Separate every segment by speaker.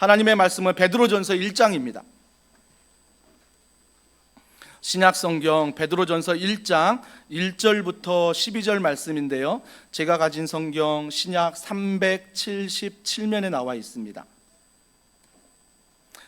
Speaker 1: 하나님의 말씀은 베드로전서 1장입니다. 신약성경 베드로전서 1장 1절부터 12절 말씀인데요, 제가 가진 성경 신약 377면에 나와 있습니다.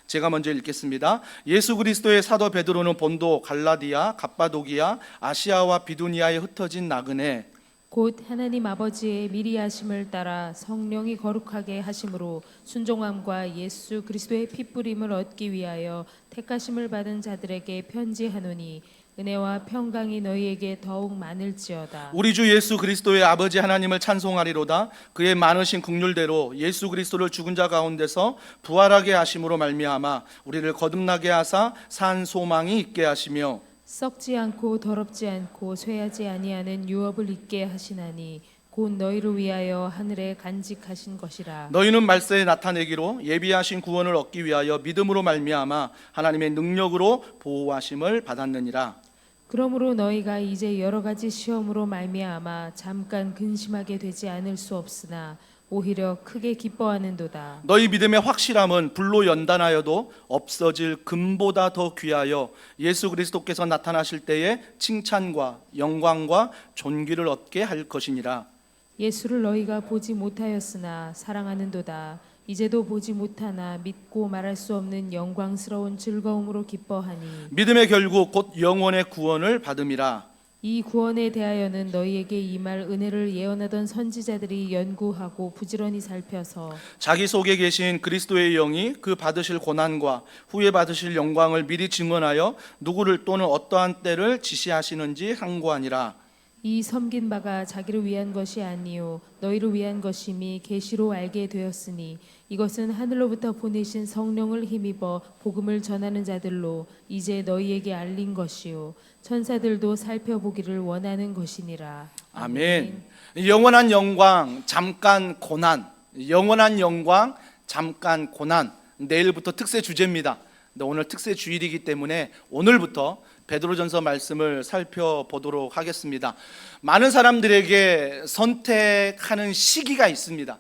Speaker 1: 제가 먼저 읽겠습니다. 예수 그리스도의 사도 베드로는 본도, 갈라디아, 갑바도기아, 아시아와 비두니아에 흩어진 나그네,
Speaker 2: 곧 하나님 아버지의 미리 하심을 따라 성령이 거룩하게 하심으로 순종함과 예수 그리스도의 핏부림을 얻기 위하여 택하심을 받은 자들에게 편지하노니 은혜와 평강이 너희에게 더욱 많을지어다.
Speaker 1: 우리 주 예수 그리스도의 아버지 하나님을 찬송하리로다. 그의 많으신 긍휼대로 예수 그리스도를 죽은 자 가운데서 부활하게 하심으로 말미암아 우리를 거듭나게 하사 산 소망이 있게 하시며
Speaker 2: 썩지 않고 더럽지 않고 쇠하지 아니하는 유업을 있게 하시나니 곧 너희를 위하여 하늘에 간직하신 것이라.
Speaker 1: 너희는 말세에 나타내기로 예비하신 구원을 얻기 위하여 믿음으로 말미암아 하나님의 능력으로 보호하심을 받았느니라.
Speaker 2: 그러므로 너희가 이제 여러 가지 시험으로 말미암아 잠깐 근심하게 되지 않을 수 없으나 오히려 크게 기뻐하는도다.
Speaker 1: 너희 믿음의 확실함은 불로 연단하여도 없어질 금보다 더 귀하여 예수 그리스도께서 나타나실 때에 칭찬과 영광과 존귀를 얻게 할 것이니라.
Speaker 2: 예수를 너희가 보지 못하였으나 사랑하는도다. 이제도 보지 못하나 믿고 말할 수 없는 영광스러운 즐거움으로 기뻐하니
Speaker 1: 믿음의 결국 곧 영원의 구원을 받음이라.
Speaker 2: 이 구원에 대하여는 너희에게 임할 은혜를 예언하던 선지자들이 연구하고 부지런히 살펴서
Speaker 1: 자기 속에 계신 그리스도의 영이 그 받으실 고난과 후에 받으실 영광을 미리 증언하여 누구를 또는 어떠한 때를 지시하시는지 항고하니라.
Speaker 2: 이 섬긴 바가 자기를 위한 것이 아니요 너희를 위한 것임이 계시로 알게 되었으니 이것은 하늘로부터 보내신 성령을 힘입어 복음을 전하는 자들로 이제 너희에게 알린 것이요 천사들도 살펴보기를 원하는 것이니라.
Speaker 1: 아멘. 영원한 영광 잠깐 고난, 영원한 영광 잠깐 고난, 내일부터 특세 주제입니다. 근데 오늘 특세 주일이기 때문에 오늘부터 베드로전서 말씀을 살펴보도록 하겠습니다. 많은 사람들에게 선택하는 시기가 있습니다.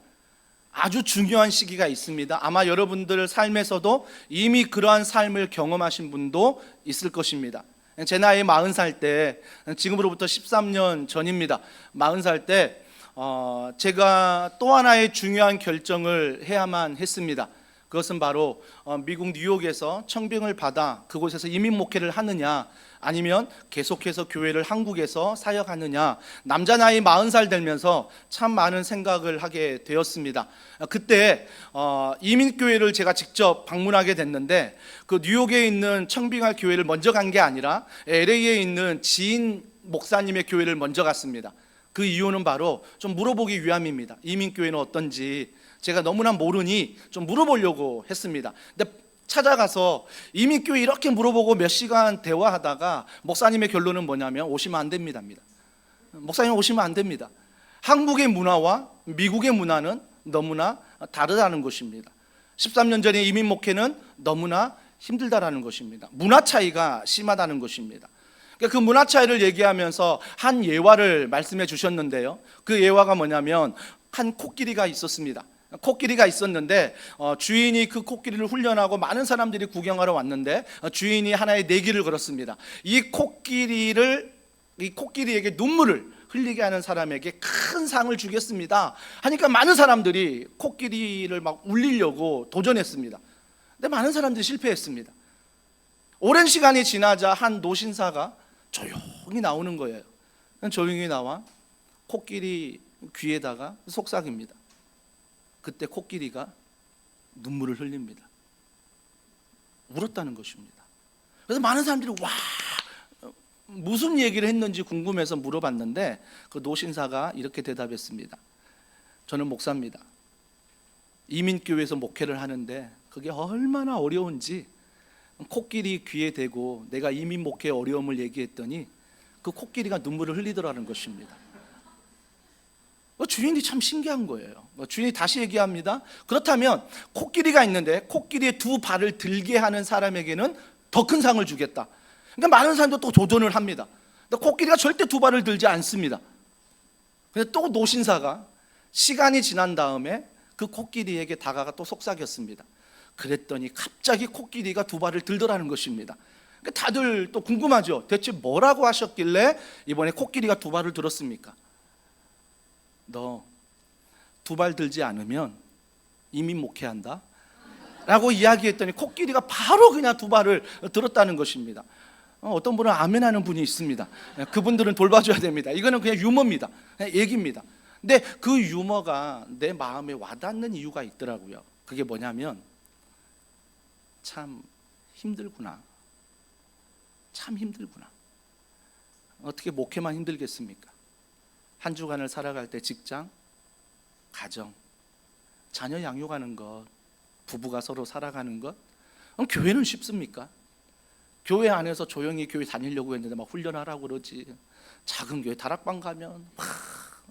Speaker 1: 아주 중요한 시기가 있습니다. 아마 여러분들 삶에서도 이미 그러한 삶을 경험하신 분도 있을 것입니다. 제 나이 40살 때, 지금으로부터 13년 전입니다. 40살 때 제가 또 하나의 중요한 결정을 해야만 했습니다. 그것은 바로 미국 뉴욕에서 청빙을 받아 그곳에서 이민 목회를 하느냐, 아니면 계속해서 교회를 한국에서 사역하느냐. 남자 나이 40살 되면서 참 많은 생각을 하게 되었습니다. 그때 이민교회를 제가 직접 방문하게 됐는데, 그 뉴욕에 있는 청빙할 교회를 먼저 간 게 아니라 LA에 있는 지인 목사님의 교회를 먼저 갔습니다. 그 이유는 바로 좀 물어보기 위함입니다. 이민교회는 어떤지 제가 너무나 모르니 좀 물어보려고 했습니다. 근데 찾아가서 이민교회 이렇게 물어보고 몇 시간 대화하다가 목사님의 결론은 뭐냐면 오시면 안 됩니다. 목사님 오시면 안 됩니다. 한국의 문화와 미국의 문화는 너무나 다르다는 것입니다. 13년 전에 이민 목회는 너무나 힘들다라는 것입니다. 문화 차이가 심하다는 것입니다. 그 문화 차이를 얘기하면서 한 예화를 말씀해 주셨는데요, 그 예화가 뭐냐면 한 코끼리가 있었습니다. 코끼리가 있었는데 주인이 그 코끼리를 훈련하고 많은 사람들이 구경하러 왔는데 주인이 하나의 내기를 걸었습니다. 이 코끼리에게 눈물을 흘리게 하는 사람에게 큰 상을 주겠습니다 하니까 많은 사람들이 코끼리를 막 울리려고 도전했습니다. 근데 많은 사람들이 실패했습니다. 오랜 시간이 지나자 한 노신사가 조용히 나오는 거예요. 조용히 나와 코끼리 귀에다가 속삭입니다. 그때 코끼리가 눈물을 흘립니다. 울었다는 것입니다. 그래서 많은 사람들이 와, 무슨 얘기를 했는지 궁금해서 물어봤는데 그 노신사가 이렇게 대답했습니다. 저는 목사입니다. 이민교회에서 목회를 하는데 그게 얼마나 어려운지 코끼리 귀에 대고 내가 이민 목회의 어려움을 얘기했더니 그 코끼리가 눈물을 흘리더라는 것입니다. 주인이 참 신기한 거예요. 주인이 다시 얘기합니다. 그렇다면 코끼리가 있는데 코끼리의 두 발을 들게 하는 사람에게는 더 큰 상을 주겠다. 그러니까 많은 사람도 또 도전을 합니다. 근데 코끼리가 절대 두 발을 들지 않습니다. 근데 또 노신사가 시간이 지난 다음에 그 코끼리에게 다가가 또 속삭였습니다. 그랬더니 갑자기 코끼리가 두 발을 들더라는 것입니다. 그러니까 다들 또 궁금하죠. 대체 뭐라고 하셨길래 이번에 코끼리가 두 발을 들었습니까? 너 두 발 들지 않으면 이민 목회한다 라고 이야기했더니 코끼리가 바로 그냥 두 발을 들었다는 것입니다. 어떤 분은 아멘하는 분이 있습니다. 그분들은 돌봐줘야 됩니다. 이거는 그냥 유머입니다. 그냥 얘기입니다. 근데 그 유머가 내 마음에 와닿는 이유가 있더라고요. 그게 뭐냐면 참 힘들구나. 참 힘들구나. 어떻게 목회만 힘들겠습니까? 한 주간을 살아갈 때 직장, 가정, 자녀 양육하는 것, 부부가 서로 살아가는 것, 그럼 교회는 쉽습니까? 교회 안에서 조용히 교회 다니려고 했는데 막 훈련하라고 그러지. 작은 교회 다락방 가면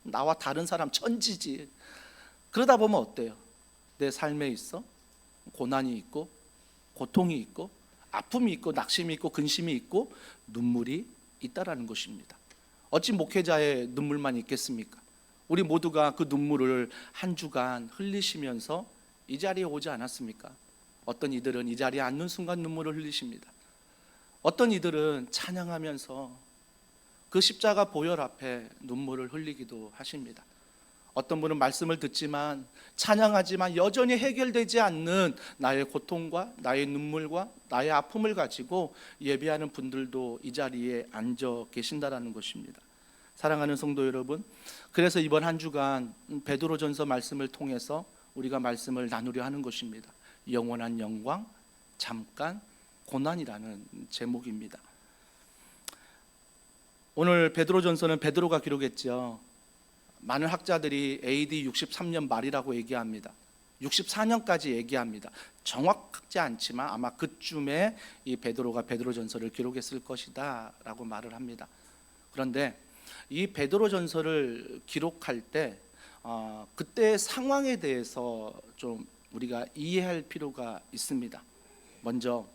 Speaker 1: 나와 다른 사람 천지지. 그러다 보면 어때요? 내 삶에 있어 고난이 있고 고통이 있고 아픔이 있고 낙심이 있고 근심이 있고 눈물이 있다라는 것입니다. 어찌 목회자의 눈물만 있겠습니까? 우리 모두가 그 눈물을 한 주간 흘리시면서 이 자리에 오지 않았습니까? 어떤 이들은 이 자리에 앉는 순간 눈물을 흘리십니다. 어떤 이들은 찬양하면서 그 십자가 보혈 앞에 눈물을 흘리기도 하십니다. 어떤 분은 말씀을 듣지만 찬양하지만 여전히 해결되지 않는 나의 고통과 나의 눈물과 나의 아픔을 가지고 예배하는 분들도 이 자리에 앉아 계신다라는 것입니다. 사랑하는 성도 여러분, 그래서 이번 한 주간 베드로전서 말씀을 통해서 우리가 말씀을 나누려 하는 것입니다. 영원한 영광, 잠깐 고난이라는 제목입니다. 오늘 베드로전서는 베드로가 기록했죠. 많은 학자들이 AD 63년 말이라고 얘기합니다. 64년까지 얘기합니다. 정확하지 않지만 아마 그쯤에 이 베드로가 베드로전서를 기록했을 것이다 라고 말을 합니다. 그런데 이 베드로전서를 기록할 때 그때 상황에 대해서 좀 우리가 이해할 필요가 있습니다. 먼저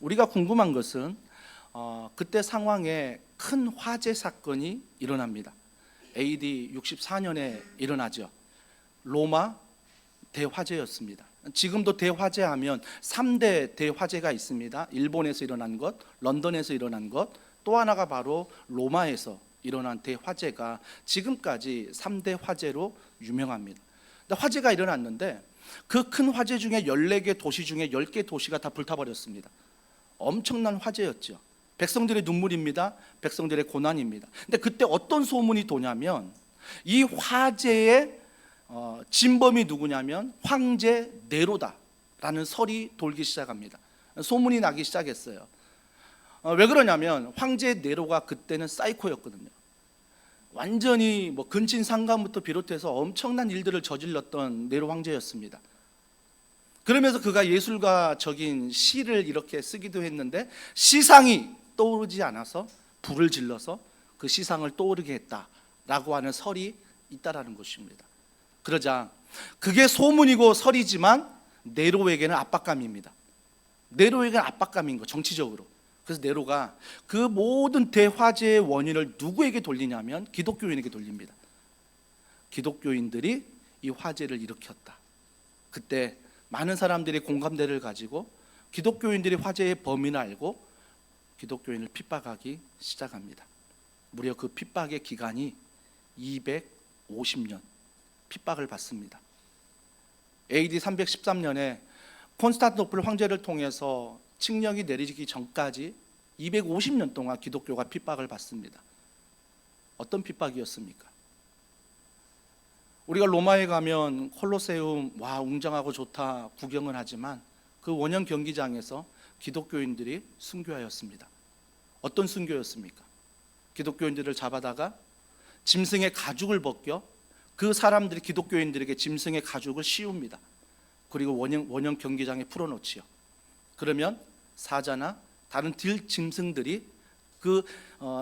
Speaker 1: 우리가 궁금한 것은 그때 상황에 큰 화재 사건이 일어납니다. AD 64년에 일어나죠. 로마 대화재였습니다. 지금도 대화재하면 3대 대화재가 있습니다. 일본에서 일어난 것, 런던에서 일어난 것, 또 하나가 바로 로마에서 일어난 대화재가 지금까지 3대 화재로 유명합니다. 근데 화재가 일어났는데 그 큰 화재 중에 14개 도시 중에 10개 도시가 다 불타버렸습니다. 엄청난 화재였죠. 백성들의 눈물입니다. 백성들의 고난입니다. 근데 그때 어떤 소문이 도냐면 이 화재의 진범이 누구냐면 황제 네로다라는 설이 돌기 시작합니다. 소문이 나기 시작했어요. 왜 그러냐면 황제 네로가 그때는 사이코였거든요. 완전히 근친상간부터 비롯해서 엄청난 일들을 저질렀던 네로 황제였습니다. 그러면서 그가 예술가적인 시를 이렇게 쓰기도 했는데 시상이 떠오르지 않아서 불을 질러서 그 시상을 떠오르게 했다라고 하는 설이 있다라는 것입니다. 그러자 그게 소문이고 설이지만 네로에게는 압박감입니다. 네로에게는 압박감인 거, 정치적으로. 그래서 네로가 그 모든 대화재의 원인을 누구에게 돌리냐면 기독교인에게 돌립니다. 기독교인들이 이 화재를 일으켰다. 그때 많은 사람들이 공감대를 가지고 기독교인들이 화재의 범인을 알고 기독교인을 핍박하기 시작합니다. 무려 그 핍박의 기간이 250년 핍박을 받습니다. AD 313년에 콘스탄티노플 황제를 통해서 칙령이 내리기 전까지 250년 동안 기독교가 핍박을 받습니다. 어떤 핍박이었습니까? 우리가 로마에 가면 콜로세움 와 웅장하고 좋다 구경은 하지만 그 원형 경기장에서 기독교인들이 순교하였습니다. 어떤 순교였습니까? 기독교인들을 잡아다가 짐승의 가죽을 벗겨 그 사람들이 기독교인들에게 짐승의 가죽을 씌웁니다. 그리고 원형 경기장에 풀어놓지요. 그러면 사자나 다른 짐승들이 그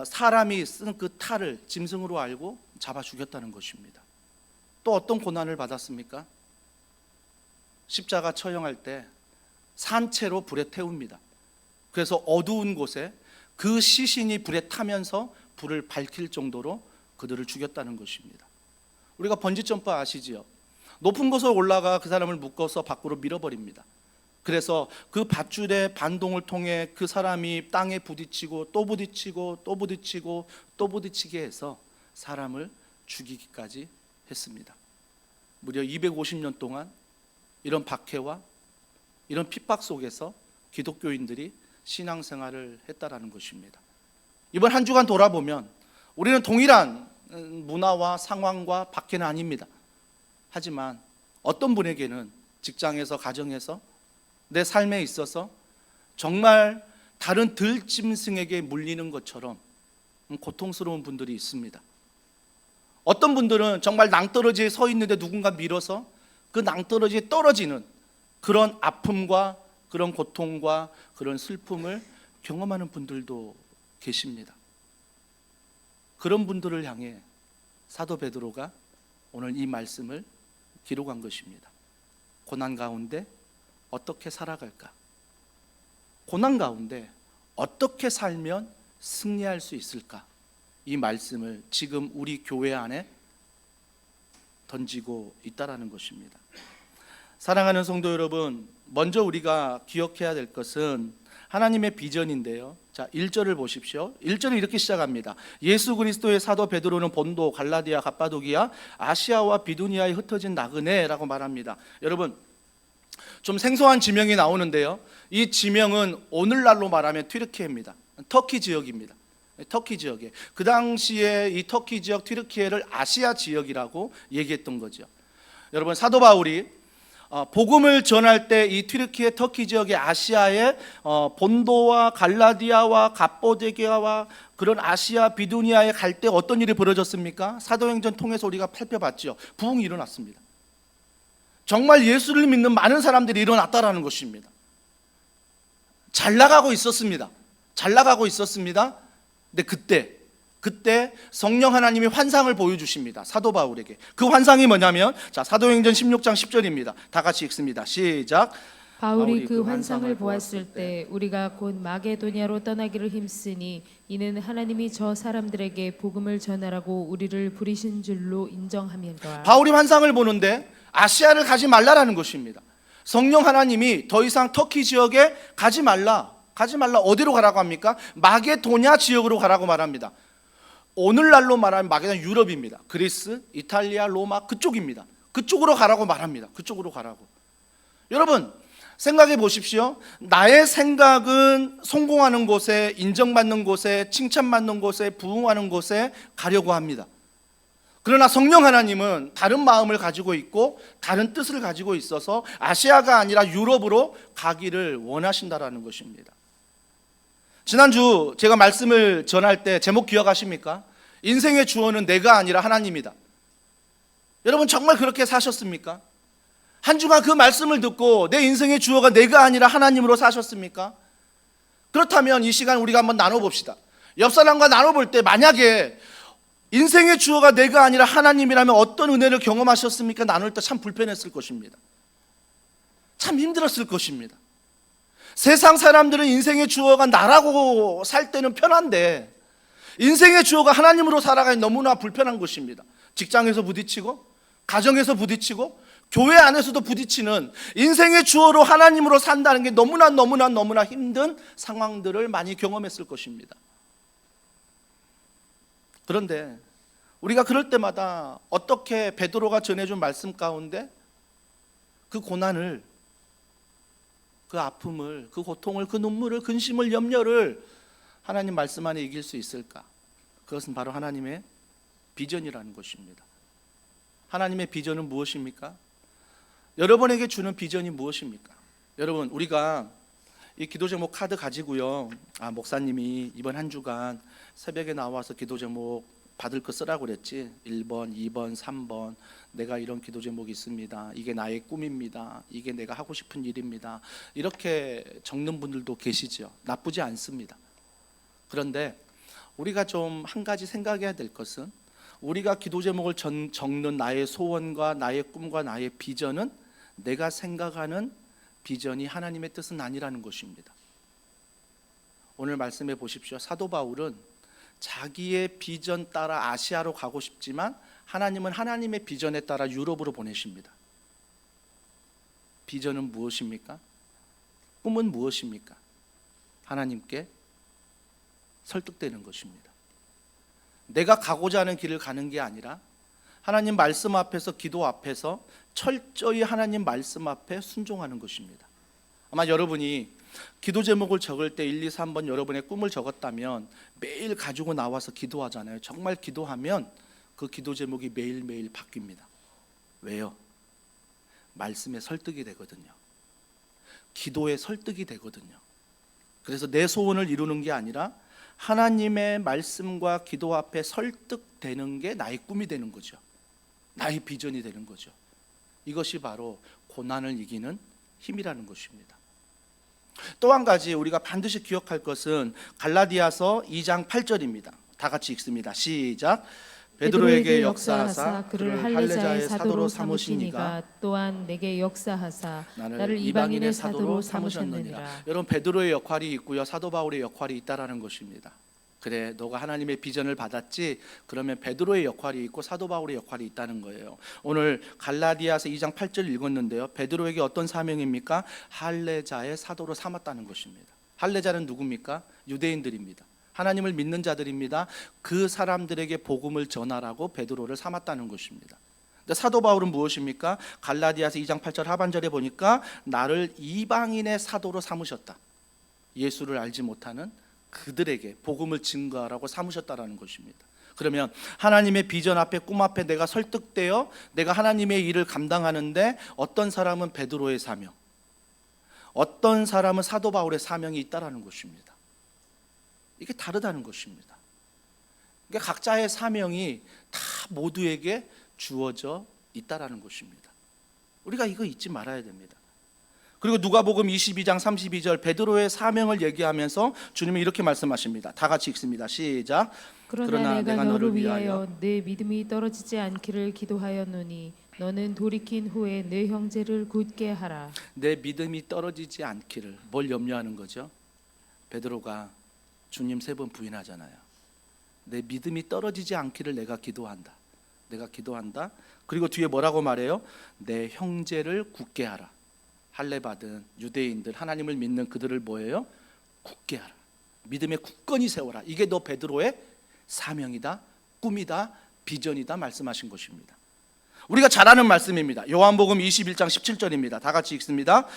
Speaker 1: 사람이 쓴 그 탈을 짐승으로 알고 잡아 죽였다는 것입니다. 또 어떤 고난을 받았습니까? 십자가 처형할 때 산채로 불에 태웁니다. 그래서 어두운 곳에 그 시신이 불에 타면서 불을 밝힐 정도로 그들을 죽였다는 것입니다. 우리가 번지점프 아시지요? 높은 곳에 올라가 그 사람을 묶어서 밖으로 밀어버립니다. 그래서 그 밧줄의 반동을 통해 그 사람이 땅에 부딪히고 또 부딪히고 또 부딪히고 또 부딪히게 해서 사람을 죽이기까지 했습니다. 무려 250년 동안 이런 박해와 이런 핍박 속에서 기독교인들이 신앙생활을 했다라는 것입니다. 이번 한 주간 돌아보면 우리는 동일한 문화와 상황과 박해는 아닙니다. 하지만 어떤 분에게는 직장에서, 가정에서, 내 삶에 있어서 정말 다른 들짐승에게 물리는 것처럼 고통스러운 분들이 있습니다. 어떤 분들은 정말 낭떠러지에 서 있는데 누군가 밀어서 그 낭떠러지에 떨어지는 그런 아픔과 그런 고통과 그런 슬픔을 경험하는 분들도 계십니다. 그런 분들을 향해 사도 베드로가 오늘 이 말씀을 기록한 것입니다. 고난 가운데 어떻게 살아갈까? 고난 가운데 어떻게 살면 승리할 수 있을까? 이 말씀을 지금 우리 교회 안에 던지고 있다라는 것입니다. 사랑하는 성도 여러분, 먼저 우리가 기억해야 될 것은 하나님의 비전인데요. 자, 1절을 보십시오. 1절은 이렇게 시작합니다. 예수 그리스도의 사도 베드로는 본도, 갈라디아, 갑바도기아, 아시아와 비두니아에 흩어진 나그네라고 말합니다. 여러분, 좀 생소한 지명이 나오는데요. 이 지명은 오늘날로 말하면 튀르키예입니다. 터키 지역입니다. 터키 지역에 그 당시에 이 터키 지역 튀르키예를 아시아 지역이라고 얘기했던 거죠. 여러분, 사도 바울이 복음을 전할 때 이 튀르키예 터키 지역의 아시아의 본도와 갈라디아와 갑보데기아와 그런 아시아 비두니아에 갈 때 어떤 일이 벌어졌습니까? 사도행전 통해서 우리가 살펴봤죠. 부흥이 일어났습니다. 정말 예수를 믿는 많은 사람들이 일어났다라는 것입니다. 잘 나가고 있었습니다. 잘 나가고 있었습니다. 근데 그때 성령 하나님이 환상을 보여주십니다. 사도 바울에게. 그 환상이 뭐냐면, 자, 사도행전 16장 10절입니다. 다 같이 읽습니다. 시작.
Speaker 2: 바울이 그 환상을 보았을 때 우리가 곧 마게도냐로 떠나기를 힘쓰니 이는 하나님이 저 사람들에게 복음을 전하라고 우리를 부리신 줄로 인정함이라.
Speaker 1: 바울이 환상을 보는데 아시아를 가지 말라라는 것입니다. 성령 하나님이 더 이상 터키 지역에 가지 말라. 어디로 가라고 합니까? 마게도냐 지역으로 가라고 말합니다. 오늘날로 말하면 마게도냐 유럽입니다. 그리스, 이탈리아, 로마 그쪽입니다. 그쪽으로 가라고 말합니다. 그쪽으로 가라고. 여러분, 생각해 보십시오. 나의 생각은 성공하는 곳에, 인정받는 곳에, 칭찬받는 곳에, 부흥하는 곳에 가려고 합니다. 그러나 성령 하나님은 다른 마음을 가지고 있고 다른 뜻을 가지고 있어서 아시아가 아니라 유럽으로 가기를 원하신다라는 것입니다. 지난주 제가 말씀을 전할 때 제목 기억하십니까? 인생의 주어는 내가 아니라 하나님이다. 여러분, 정말 그렇게 사셨습니까? 한 주간 그 말씀을 듣고 내 인생의 주어가 내가 아니라 하나님으로 사셨습니까? 그렇다면 이 시간 우리가 한번 나눠봅시다. 옆 사람과 나눠볼 때 만약에 인생의 주어가 내가 아니라 하나님이라면 어떤 은혜를 경험하셨습니까? 나눌 때 참 불편했을 것입니다. 참 힘들었을 것입니다. 세상 사람들은 인생의 주어가 나라고 살 때는 편한데 인생의 주어가 하나님으로 살아가니 너무나 불편한 것입니다. 직장에서 부딪히고 가정에서 부딪히고 교회 안에서도 부딪히는 인생의 주어로 하나님으로 산다는 게 너무나 힘든 상황들을 많이 경험했을 것입니다. 그런데 우리가 그럴 때마다 어떻게 베드로가 전해준 말씀 가운데 그 고난을, 그 아픔을, 그 고통을, 그 눈물을, 근심을, 염려를 하나님 말씀 안에 이길 수 있을까? 그것은 바로 하나님의 비전이라는 것입니다. 하나님의 비전은 무엇입니까? 여러분에게 주는 비전이 무엇입니까? 여러분, 우리가 이 기도 제목 카드 가지고요, 목사님이 이번 한 주간 새벽에 나와서 기도 제목 받을 거 쓰라고 그랬지. 1번, 2번, 3번 내가 이런 기도 제목이 있습니다. 이게 나의 꿈입니다. 이게 내가 하고 싶은 일입니다. 이렇게 적는 분들도 계시죠. 나쁘지 않습니다. 그런데 우리가 좀 한 가지 생각해야 될 것은 우리가 기도 제목을 적는 나의 소원과 나의 꿈과 나의 비전은 내가 생각하는 비전이 하나님의 뜻은 아니라는 것입니다. 오늘 말씀해 보십시오. 사도 바울은 자기의 비전 따라 아시아로 가고 싶지만 하나님은 하나님의 비전에 따라 유럽으로 보내십니다. 비전은 무엇입니까? 꿈은 무엇입니까? 하나님께 설득되는 것입니다. 내가 가고자 하는 길을 가는 게 아니라 하나님 말씀 앞에서, 기도 앞에서 철저히 하나님 말씀 앞에 순종하는 것입니다. 아마 여러분이 기도 제목을 적을 때 1, 2, 3번 여러분의 꿈을 적었다면 매일 가지고 나와서 기도하잖아요. 정말 기도하면 그 기도 제목이 매일매일 바뀝니다. 왜요? 말씀에 설득이 되거든요. 기도에 설득이 되거든요. 그래서 내 소원을 이루는 게 아니라 하나님의 말씀과 기도 앞에 설득되는 게 나의 꿈이 되는 거죠. 나의 비전이 되는 거죠. 이것이 바로 고난을 이기는 힘이라는 것입니다. 또 한 가지 우리가 반드시 기억할 것은 갈라디아서 2장 8절입니다. 다 같이 읽습니다. 시작. 베드로에게 역사하사 그를 할례자의 사도로 삼으시니가
Speaker 2: 또한 내게 역사하사
Speaker 1: 나를 이방인의 사도로 삼으셨느니라. 여러분, 베드로의 역할이 있고요, 사도 바울의 역할이 있다라는 것입니다. 그래, 너가 하나님의 비전을 받았지? 그러면 베드로의 역할이 있고 사도 바울의 역할이 있다는 거예요. 오늘 갈라디아서 2장 8절 읽었는데요, 베드로에게 어떤 사명입니까? 할례자의 사도로 삼았다는 것입니다. 할례자는 누굽니까? 유대인들입니다. 하나님을 믿는 자들입니다. 그 사람들에게 복음을 전하라고 베드로를 삼았다는 것입니다. 근데 사도 바울은 무엇입니까? 갈라디아서 2장 8절 하반절에 보니까 나를 이방인의 사도로 삼으셨다. 예수를 알지 못하는 그들에게 복음을 증거하라고 삼으셨다라는 것입니다. 그러면 하나님의 비전 앞에, 꿈 앞에 내가 설득되어 내가 하나님의 일을 감당하는데 어떤 사람은 베드로의 사명, 어떤 사람은 사도 바울의 사명이 있다라는 것입니다. 이게 다르다는 것입니다. 그러니까 각자의 사명이 다 모두에게 주어져 있다라는 것입니다. 우리가 이거 잊지 말아야 됩니다. 그리고 누가복음 22장 32절 베드로의 사명을 얘기하면서 주님이 이렇게 말씀하십니다. 다 같이 읽습니다. 시작.
Speaker 2: 그러나 내가 너를 위하여 내 믿음이 떨어지지 않기를 기도하였노니 너는 돌이킨 후에 내 형제를 굳게 하라.
Speaker 1: 내 믿음이 떨어지지 않기를, 뭘 염려하는 거죠? 베드로가 주님 3번 부인하잖아요. 내 믿음이 떨어지지 않기를 내가 기도한다. 내가 기도한다. 그리고 뒤에 뭐라고 말해요? 내 형제를 굳게 하라. 할례 받은 유대인들, 하나님을 믿는 그들을 뭐예요? 굳게 하라. 믿음의 굳건히 세워라. 이게 너 베드로의 사명이다, 꿈이다, 비전이다 말씀하신 것입니다. 우리가 잘 아는 말씀입니다. 요한복음 21장 17절입니다. 다 같이 읽습니다.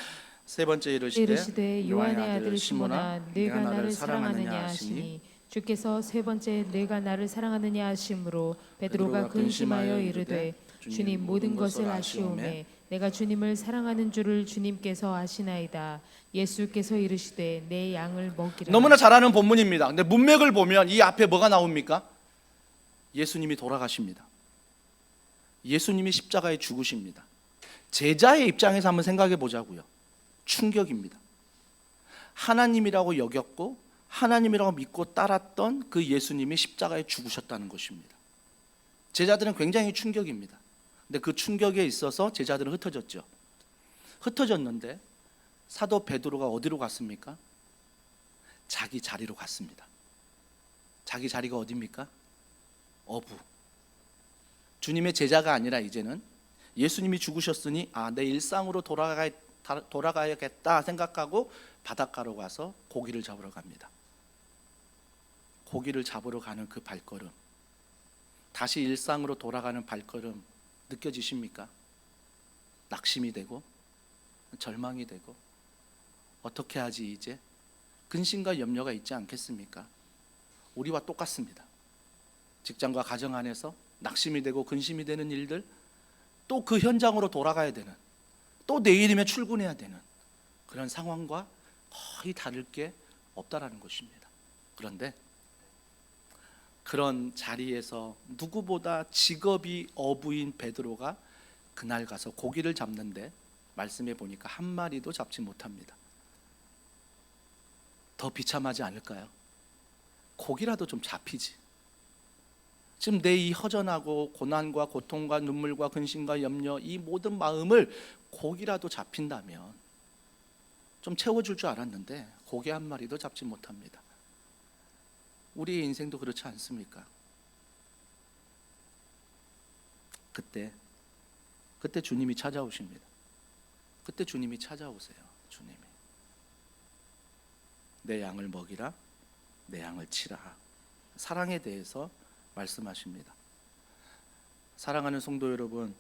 Speaker 1: 세 번째
Speaker 2: 이르시되 요한의 아들 시몬아 네가 나를 사랑하느냐 하시니 주께서 세 번째 내가 나를 사랑하느냐 하심으로 베드로가 근심하여 이르되 주님 모든 것을 아시오매 내가 주님을 사랑하는 줄을 주님께서 아시나이다. 예수께서 이르시되 내 양을 먹이라.
Speaker 1: 너무나 잘 아는 본문입니다. 근데 문맥을 보면 이 앞에 뭐가 나옵니까? 예수님이 돌아가십니다. 예수님이 십자가에 죽으십니다. 제자의 입장에서 한번 생각해 보자고요. 충격입니다. 하나님이라고 여겼고 하나님이라고 믿고 따랐던 그 예수님이 십자가에 죽으셨다는 것입니다. 제자들은 굉장히 충격입니다. 근데 그 충격에 있어서 제자들은 흩어졌죠. 흩어졌는데 사도 베드로가 어디로 갔습니까? 자기 자리로 갔습니다. 자기 자리가 어디입니까? 어부. 주님의 제자가 아니라 이제는 예수님이 죽으셨으니 내 일상으로 돌아가야겠다 생각하고 바닷가로 가서 고기를 잡으러 갑니다. 고기를 잡으러 가는 그 발걸음, 다시 일상으로 돌아가는 발걸음 느껴지십니까? 낙심이 되고 절망이 되고 어떻게 하지 이제? 근심과 염려가 있지 않겠습니까? 우리와 똑같습니다. 직장과 가정 안에서 낙심이 되고 근심이 되는 일들, 또 그 현장으로 돌아가야 되는, 또 내일이면 출근해야 되는 그런 상황과 거의 다를 게 없다라는 것입니다. 그런데 그런 자리에서 누구보다 직업이 어부인 베드로가 그날 가서 고기를 잡는데 말씀해 보니까 한 마리도 잡지 못합니다. 더 비참하지 않을까요? 고기라도 좀 잡히지. 지금 내 이 허전하고 고난과 고통과 눈물과 근심과 염려, 이 모든 마음을 고기라도 잡힌다면 좀 채워줄 줄 알았는데 고기 한 마리도 잡지 못합니다. 우리의 인생도 그렇지 않습니까? 그때 주님이 찾아오십니다. 그때 주님이 찾아오세요. 주님이. 내 양을 먹이라, 내 양을 치라. 사랑에 대해서 말씀하십니다. 사랑하는 성도 여러분,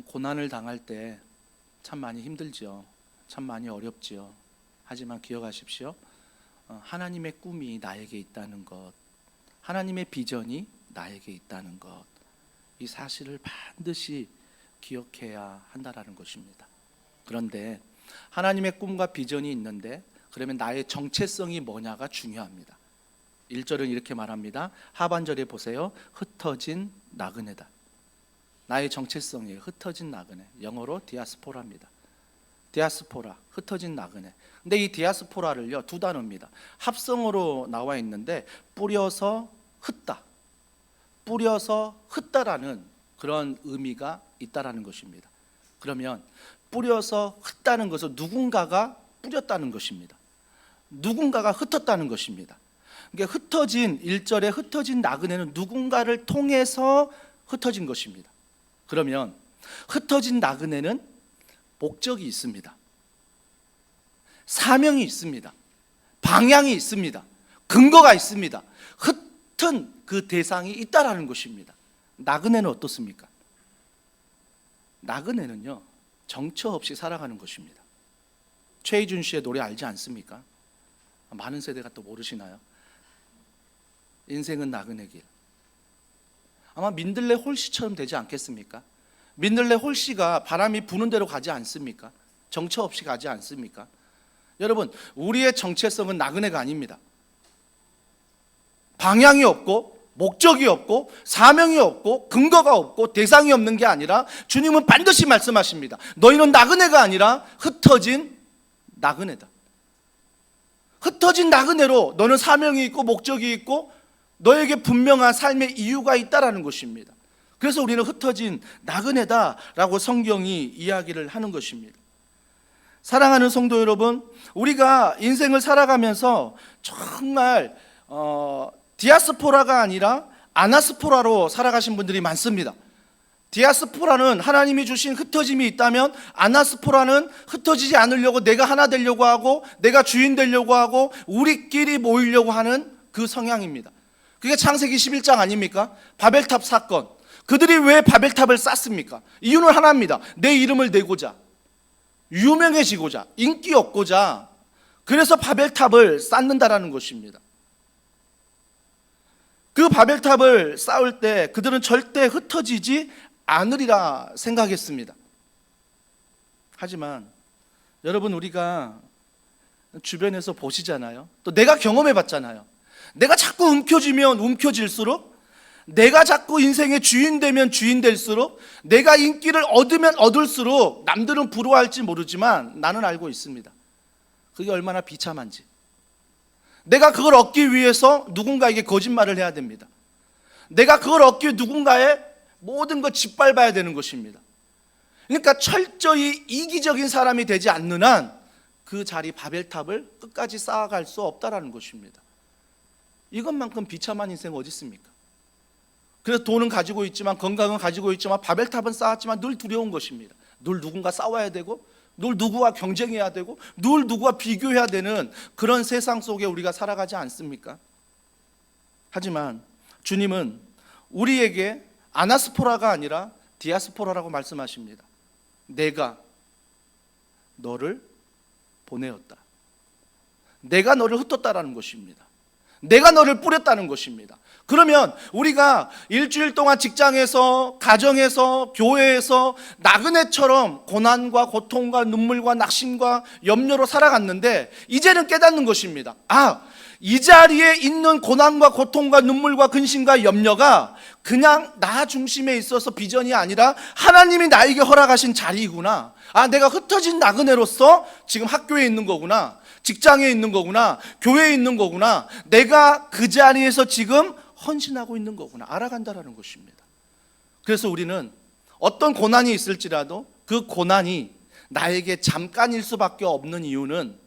Speaker 1: 고난을 당할 때 참 많이 힘들죠. 참 많이 어렵지요. 하지만 기억하십시오. 하나님의 꿈이 나에게 있다는 것, 하나님의 비전이 나에게 있다는 것, 이 사실을 반드시 기억해야 한다라는 것입니다. 그런데 하나님의 꿈과 비전이 있는데 그러면 나의 정체성이 뭐냐가 중요합니다. 1절은 이렇게 말합니다. 하반절에 보세요. 흩어진 나그네다. 나의 정체성이에요. 흩어진 나그네. 영어로 디아스포라입니다. 디아스포라, 흩어진 나그네. 근데 이 디아스포라를요, 두 단어입니다. 합성어로 나와 있는데 뿌려서 흩다, 뿌려서 흩다라는 그런 의미가 있다라는 것입니다. 그러면 뿌려서 흩다는 것은 누군가가 뿌렸다는 것입니다. 누군가가 흩었다는 것입니다. 그러니까 흩어진 1절에 흩어진 나그네는 누군가를 통해서 흩어진 것입니다. 그러면 흩어진 나그네는 목적이 있습니다. 사명이 있습니다. 방향이 있습니다. 근거가 있습니다. 흩은 그 대상이 있다라는 것입니다. 나그네는 어떻습니까? 나그네는요, 정처 없이 살아가는 것입니다. 최희준 씨의 노래 알지 않습니까? 많은 세대가 또 모르시나요? 인생은 나그네 길. 아마 민들레 홀씨처럼 되지 않겠습니까? 민들레 홀씨가 바람이 부는 대로 가지 않습니까? 정처 없이 가지 않습니까? 여러분, 우리의 정체성은 나그네가 아닙니다. 방향이 없고 목적이 없고 사명이 없고 근거가 없고 대상이 없는 게 아니라 주님은 반드시 말씀하십니다. 너희는 나그네가 아니라 흩어진 나그네다. 흩어진 나그네로 너는 사명이 있고 목적이 있고 너에게 분명한 삶의 이유가 있다라는 것입니다. 그래서 우리는 흩어진 나그네다라고 성경이 이야기를 하는 것입니다. 사랑하는 성도 여러분, 우리가 인생을 살아가면서 정말 디아스포라가 아니라 아나스포라로 살아가신 분들이 많습니다. 디아스포라는 하나님이 주신 흩어짐이 있다면, 아나스포라는 흩어지지 않으려고 내가 하나 되려고 하고 내가 주인 되려고 하고 우리끼리 모이려고 하는 그 성향입니다. 그게 창세기 11장 아닙니까? 바벨탑 사건. 그들이 왜 바벨탑을 쌓습니까? 이유는 하나입니다. 내 이름을 내고자, 유명해지고자, 인기 얻고자. 그래서 바벨탑을 쌓는다라는 것입니다. 그 바벨탑을 쌓을 때 그들은 절대 흩어지지 않으리라 생각했습니다. 하지만 여러분, 우리가 주변에서 보시잖아요. 또 내가 경험해 봤잖아요. 내가 자꾸 움켜쥐면 움켜질수록, 내가 자꾸 인생의 주인 되면 주인 될수록, 내가 인기를 얻으면 얻을수록 남들은 부러워할지 모르지만 나는 알고 있습니다. 그게 얼마나 비참한지. 내가 그걸 얻기 위해서 누군가에게 거짓말을 해야 됩니다. 내가 그걸 얻기 위해 누군가의 모든 걸 짓밟아야 되는 것입니다. 그러니까 철저히 이기적인 사람이 되지 않는 한 그 자리 바벨탑을 끝까지 쌓아갈 수 없다라는 것입니다. 이것만큼 비참한 인생 어디 있습니까? 그래서 돈은 가지고 있지만, 건강은 가지고 있지만, 바벨탑은 쌓았지만 늘 두려운 것입니다. 늘 누군가 싸워야 되고, 늘 누구와 경쟁해야 되고, 늘 누구와 비교해야 되는 그런 세상 속에 우리가 살아가지 않습니까? 하지만 주님은 우리에게 아나스포라가 아니라 디아스포라라고 말씀하십니다. 내가 너를 보내었다. 내가 너를 흩었다라는 것입니다. 내가 너를 뿌렸다는 것입니다. 그러면 우리가 일주일 동안 직장에서, 가정에서, 교회에서 나그네처럼 고난과 고통과 눈물과 낙심과 염려로 살아갔는데, 이제는 깨닫는 것입니다. 이 자리에 있는 고난과 고통과 눈물과 근심과 염려가 그냥 나 중심에 있어서 비전이 아니라 하나님이 나에게 허락하신 자리이구나. 내가 흩어진 나그네로서 지금 학교에 있는 거구나, 직장에 있는 거구나, 교회에 있는 거구나, 내가 그 자리에서 지금 헌신하고 있는 거구나 알아간다라는 것입니다. 그래서 우리는 어떤 고난이 있을지라도 그 고난이 나에게 잠깐일 수밖에 없는 이유는,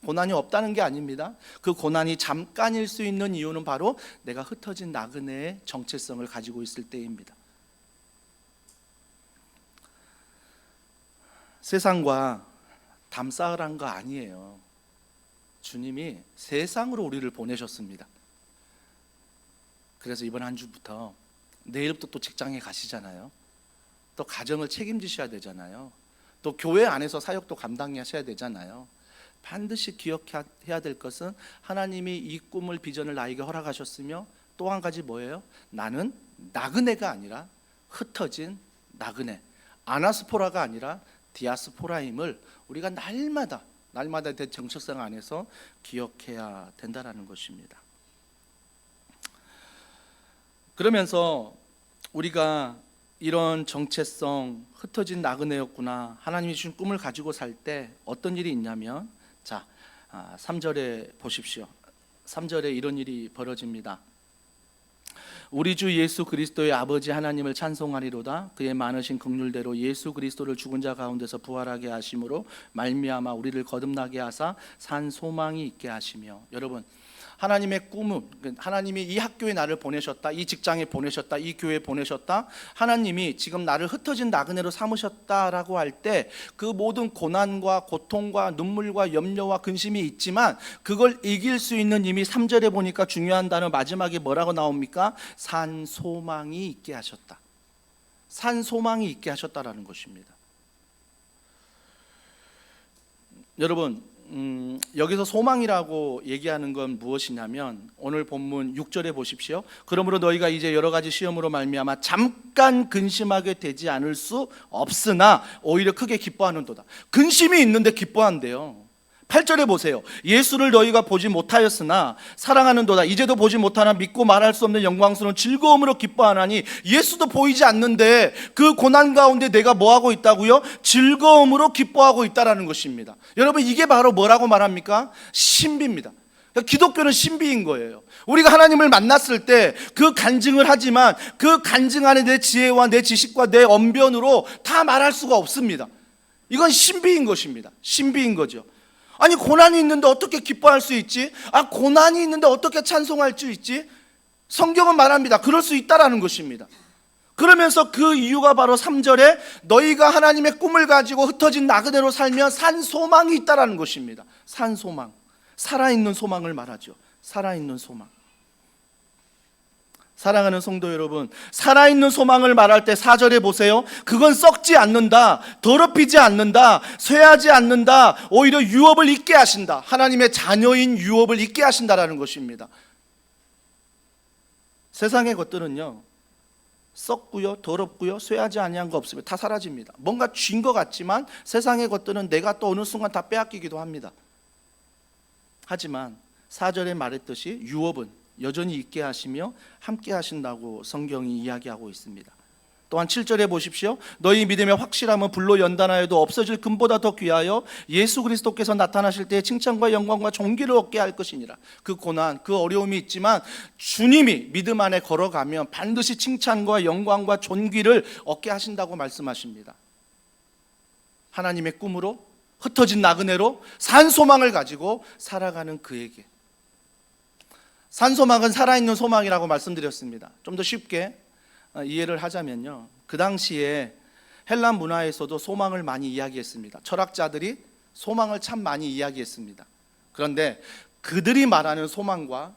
Speaker 1: 고난이 없다는 게 아닙니다. 그 고난이 잠깐일 수 있는 이유는 바로 내가 흩어진 나그네의 정체성을 가지고 있을 때입니다. 세상과 감싸란 거 아니에요. 주님이 세상으로 우리를 보내셨습니다. 그래서 이번 한 주부터 내일부터 또 직장에 가시잖아요. 또 가정을 책임지셔야 되잖아요. 또 교회 안에서 사역도 감당하셔야 되잖아요. 반드시 기억해야 될 것은 하나님이 이 꿈을 비전을 나에게 허락하셨으며 또 한 가지 뭐예요? 나는 나그네가 아니라 흩어진 나그네, 아나스포라가 아니라 디아스포라임을 우리가 날마다 내 정체성 안에서 기억해야 된다는 것입니다. 그러면서 우리가 이런 정체성, 흩어진 나그네였구나, 하나님이 주신 꿈을 가지고 살 때 어떤 일이 있냐면, 자, 3절에 보십시오. 3절에 이런 일이 벌어집니다. 우리 주 예수 그리스도의 아버지 하나님을 찬송하리로다. 그의 많으신 긍휼대로 예수 그리스도를 죽은 자 가운데서 부활하게 하심으로 말미암아 우리를 거듭나게 하사 산 소망이 있게 하시며. 여러분, 하나님의 꿈은, 하나님이 이 학교에 나를 보내셨다, 이 직장에 보내셨다, 이 교회에 보내셨다, 하나님이 지금 나를 흩어진 나그네로 삼으셨다라고 할 때 그 모든 고난과 고통과 눈물과 염려와 근심이 있지만 그걸 이길 수 있는, 이미 3절에 보니까 중요한 단어 마지막에 뭐라고 나옵니까? 산 소망이 있게 하셨다. 산 소망이 있게 하셨다라는 것입니다. 여러분, 여기서 소망이라고 얘기하는 건 무엇이냐면, 오늘 본문 6절에 보십시오. 그러므로 너희가 이제 여러 가지 시험으로 말미암아 잠깐 근심하게 되지 않을 수 없으나 오히려 크게 기뻐하는도다. 근심이 있는데 기뻐한대요. 8절에 보세요. 예수를 너희가 보지 못하였으나 사랑하는도다. 이제도 보지 못하나 믿고 말할 수 없는 영광스러운 즐거움으로 기뻐하나니. 예수도 보이지 않는데 그 고난 가운데 내가 뭐하고 있다고요? 즐거움으로 기뻐하고 있다라는 것입니다. 여러분, 이게 바로 뭐라고 말합니까? 신비입니다. 기독교는 신비인 거예요. 우리가 하나님을 만났을 때 그 간증을 하지만 그 간증 안에 내 지혜와 내 지식과 내 언변으로 다 말할 수가 없습니다. 이건 신비인 것입니다. 신비인 거죠. 아니, 고난이 있는데 어떻게 기뻐할 수 있지? 고난이 있는데 어떻게 찬송할 수 있지? 성경은 말합니다. 그럴 수 있다라는 것입니다. 그러면서 그 이유가 바로 3절에 너희가 하나님의 꿈을 가지고 흩어진 나그네로 살면 산 소망이 있다라는 것입니다. 산 소망, 살아있는 소망을 말하죠. 살아있는 소망. 사랑하는 성도 여러분, 살아있는 소망을 말할 때 4절에 보세요. 그건 썩지 않는다, 더럽히지 않는다, 쇠하지 않는다, 오히려 유업을 있게 하신다. 하나님의 자녀인 유업을 있게 하신다라는 것입니다. 세상의 것들은요, 썩고요, 더럽고요, 쇠하지 아니한 거 없으면 다 사라집니다. 뭔가 쥔 것 같지만 세상의 것들은 내가 또 어느 순간 다 빼앗기기도 합니다. 하지만 4절에 말했듯이 유업은 여전히 있게 하시며 함께 하신다고 성경이 이야기하고 있습니다. 또한 7절에 보십시오. 너희 믿음의 확실함은 불로 연단하여도 없어질 금보다 더 귀하여 예수 그리스도께서 나타나실 때 칭찬과 영광과 존귀를 얻게 할 것이니라. 그 고난, 그 어려움이 있지만 주님이 믿음 안에 걸어가면 반드시 칭찬과 영광과 존귀를 얻게 하신다고 말씀하십니다. 하나님의 꿈으로, 흩어진 나그네로 산 소망을 가지고 살아가는 그에게, 산 소망은 살아있는 소망이라고 말씀드렸습니다. 좀 더 쉽게 이해를 하자면요, 그 당시에 헬란 문화에서도 소망을 많이 이야기했습니다. 철학자들이 소망을 참 많이 이야기했습니다. 그런데 그들이 말하는 소망과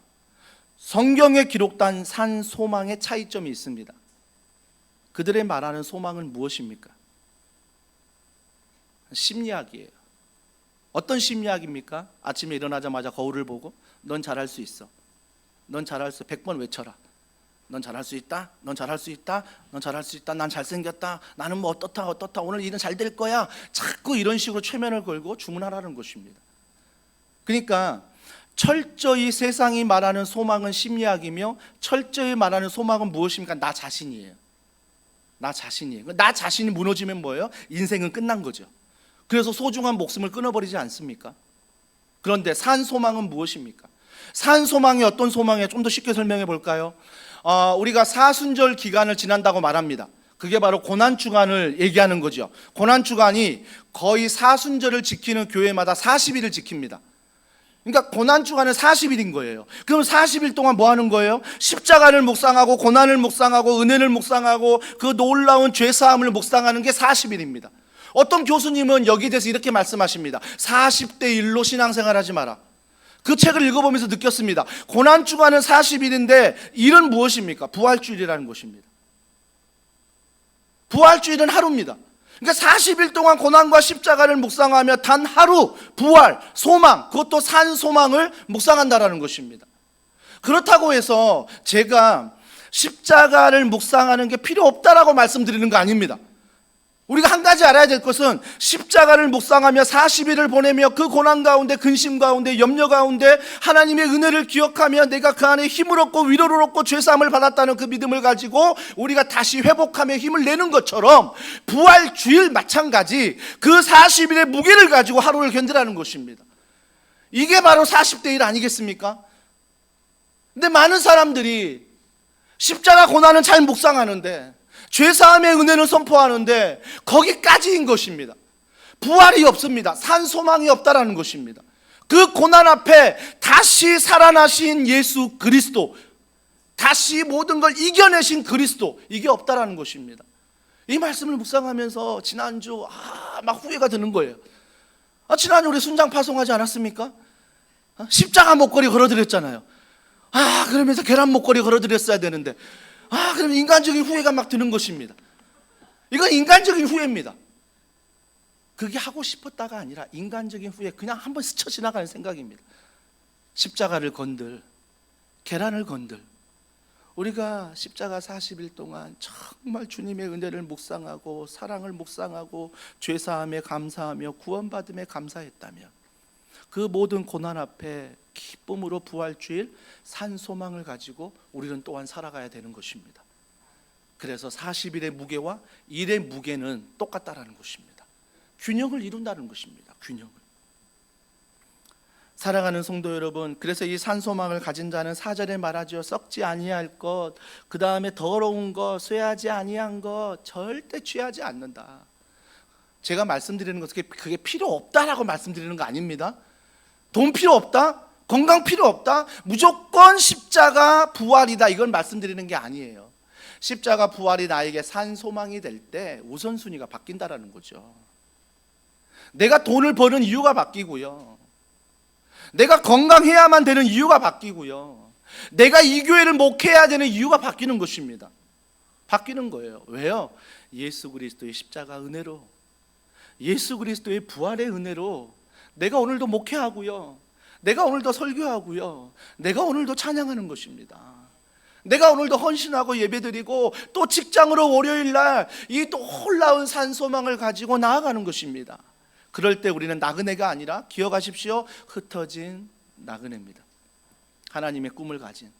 Speaker 1: 성경에 기록된 산 소망의 차이점이 있습니다. 그들의 말하는 소망은 무엇입니까? 심리학이에요. 어떤 심리학입니까? 아침에 일어나자마자 거울을 보고 넌 잘할 수 있어, 넌 잘할 수, 100번 외쳐라. 넌 잘할 수 있다, 넌 잘할 수 있다, 넌 잘할 수 있다, 난 잘생겼다, 나는 뭐 어떻다, 오늘 일은 잘 될 거야. 자꾸 이런 식으로 최면을 걸고 주문하라는 것입니다. 그러니까 철저히 세상이 말하는 소망은 심리학이며 철저히 말하는 소망은 무엇입니까? 나 자신이에요. 나 자신이 무너지면 뭐예요? 인생은 끝난 거죠. 그래서 소중한 목숨을 끊어버리지 않습니까? 그런데 산 소망은 무엇입니까? 산 소망이 어떤 소망이에요? 좀 더 쉽게 설명해 볼까요? 우리가 사순절 기간을 지난다고 말합니다. 그게 바로 고난주간을 얘기하는 거죠. 고난주간이 거의 사순절을 지키는 교회마다 40일을 지킵니다. 그러니까 고난주간은 40일인 거예요. 그럼 40일 동안 뭐 하는 거예요? 십자가를 묵상하고 고난을 묵상하고 은혜를 묵상하고 그 놀라운 죄사함을 묵상하는 게 40일입니다. 어떤 교수님은 여기에 대해서 이렇게 말씀하십니다. 40대 1로 신앙생활하지 마라. 그 책을 읽어보면서 느꼈습니다. 고난주간은 40일인데 일은 무엇입니까? 부활주일이라는 것입니다. 부활주일은 하루입니다. 그러니까 40일 동안 고난과 십자가를 묵상하며 단 하루 부활, 소망, 그것도 산 소망을 묵상한다라는 것입니다. 그렇다고 해서 제가 십자가를 묵상하는 게 필요 없다라고 말씀드리는 거 아닙니다. 우리가 한 가지 알아야 될 것은 십자가를 묵상하며 40일을 보내며 그 고난 가운데, 근심 가운데, 염려 가운데 하나님의 은혜를 기억하며 내가 그 안에 힘을 얻고 위로를 얻고 죄사함을 받았다는 그 믿음을 가지고 우리가 다시 회복하며 힘을 내는 것처럼 부활주일 마찬가지 그 40일의 무게를 가지고 하루를 견디라는 것입니다. 이게 바로 40대 1 아니겠습니까? 근데 많은 사람들이 십자가 고난은 잘 묵상하는데, 죄사함의 은혜는 선포하는데 거기까지인 것입니다. 부활이 없습니다. 산 소망이 없다라는 것입니다. 그 고난 앞에 다시 살아나신 예수 그리스도, 다시 모든 걸 이겨내신 그리스도, 이게 없다라는 것입니다. 이 말씀을 묵상하면서 지난주 막 후회가 드는 거예요. 지난주 우리 순장 파송하지 않았습니까? 십자가 목걸이 걸어드렸잖아요. 그러면서 계란 목걸이 걸어드렸어야 되는데, 그럼 인간적인 후회가 막 드는 것입니다. 이건 인간적인 후회입니다. 그게 하고 싶었다가 아니라 인간적인 후회, 그냥 한번 스쳐 지나가는 생각입니다. 십자가를 건들, 계란을 건들, 우리가 십자가 40일 동안 정말 주님의 은혜를 묵상하고 사랑을 묵상하고 죄사함에 감사하며 구원받음에 감사했다면 그 모든 고난 앞에 기쁨으로 부활주일 산 소망을 가지고 우리는 또한 살아가야 되는 것입니다. 그래서 40일의 무게와 일의 무게는 똑같다라는 것입니다. 균형을 이룬다는 것입니다. 균형을. 사랑하는 성도 여러분, 그래서 이 산 소망을 가진 자는 4절에 말하죠. 썩지 아니할 것, 그 다음에 더러운 것, 쇠하지 아니한 것 절대 취하지 않는다. 제가 말씀드리는 것은 그게 필요 없다라고 말씀드리는 거 아닙니다. 돈 필요 없다? 건강 필요 없다? 무조건 십자가 부활이다, 이걸 말씀드리는 게 아니에요. 십자가 부활이 나에게 산 소망이 될 때 우선순위가 바뀐다라는 거죠. 내가 돈을 버는 이유가 바뀌고요, 내가 건강해야만 되는 이유가 바뀌고요, 내가 이 교회를 목회해야 되는 이유가 바뀌는 것입니다. 바뀌는 거예요. 왜요? 예수 그리스도의 십자가 은혜로, 예수 그리스도의 부활의 은혜로 내가 오늘도 목회하고요, 내가 오늘도 설교하고요, 내가 오늘도 찬양하는 것입니다. 내가 오늘도 헌신하고 예배드리고 또 직장으로 월요일날 이 놀라운 산소망을 가지고 나아가는 것입니다. 그럴 때 우리는 나그네가 아니라, 기억하십시오, 흩어진 나그네입니다. 하나님의 꿈을 가진,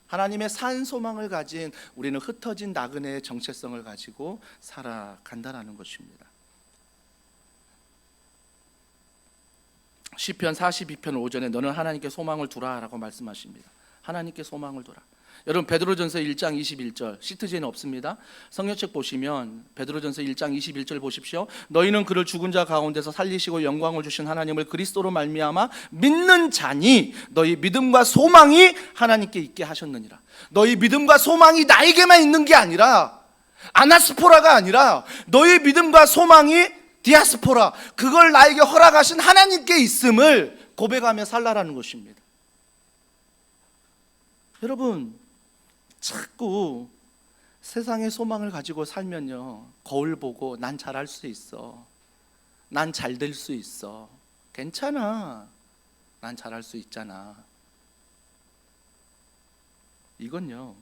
Speaker 1: 하나님의 산소망을 가진 우리는 흩어진 나그네의 정체성을 가지고 살아간다는 것입니다. 시편 42편 5절에 너는 하나님께 소망을 두라라고 말씀하십니다. 하나님께 소망을 두라. 여러분, 베드로전서 1장 21절, 시트지는 없습니다. 성경책 보시면 베드로전서 1장 21절 보십시오. 너희는 그를 죽은 자 가운데서 살리시고 영광을 주신 하나님을 그리스도로 말미암아 믿는 자니 너희 믿음과 소망이 하나님께 있게 하셨느니라. 너희 믿음과 소망이 나에게만 있는 게 아니라, 아나스포라가 아니라 너희 믿음과 소망이 디아스포라, 그걸 나에게 허락하신 하나님께 있음을 고백하며 살라라는 것입니다. 여러분, 자꾸 세상의 소망을 가지고 살면요, 거울 보고 난 잘할 수 있어, 난 잘 될 수 있어, 괜찮아, 난 잘할 수 있잖아, 이건요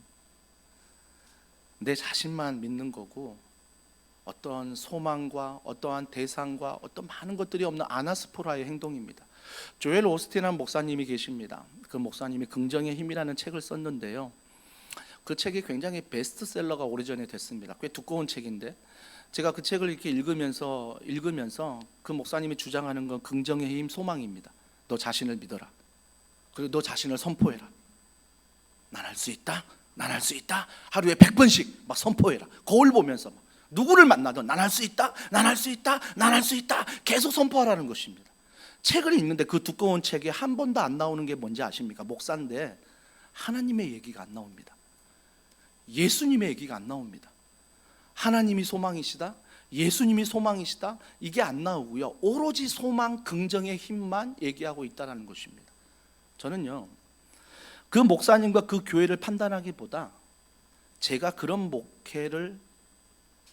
Speaker 1: 내 자신만 믿는 거고, 어떠한 소망과 어떠한 대상과 어떤 많은 것들이 없는 아나스포라의 행동입니다. 조엘 오스틴한 목사님이 계십니다. 그 목사님이 긍정의 힘이라는 책을 썼는데요, 그 책이 굉장히 베스트셀러가 오래전에 됐습니다. 꽤 두꺼운 책인데 제가 그 책을 이렇게 읽으면서 그 목사님이 주장하는 건 긍정의 힘, 소망입니다. 너 자신을 믿어라. 그리고 너 자신을 선포해라. 난 할 수 있다, 난 할 수 있다. 하루에 100번씩 막 선포해라. 거울 보면서 막. 누구를 만나든 난 할 수 있다, 난 할 수 있다, 난 할 수 있다, 계속 선포하라는 것입니다. 책을 읽는데 그 두꺼운 책에 한 번도 안 나오는 게 뭔지 아십니까? 목사인데 하나님의 얘기가 안 나옵니다. 예수님의 얘기가 안 나옵니다. 하나님이 소망이시다, 예수님이 소망이시다, 이게 안 나오고요. 오로지 소망, 긍정의 힘만 얘기하고 있다는 것입니다. 저는요, 그 목사님과 그 교회를 판단하기보다 제가 그런 목회를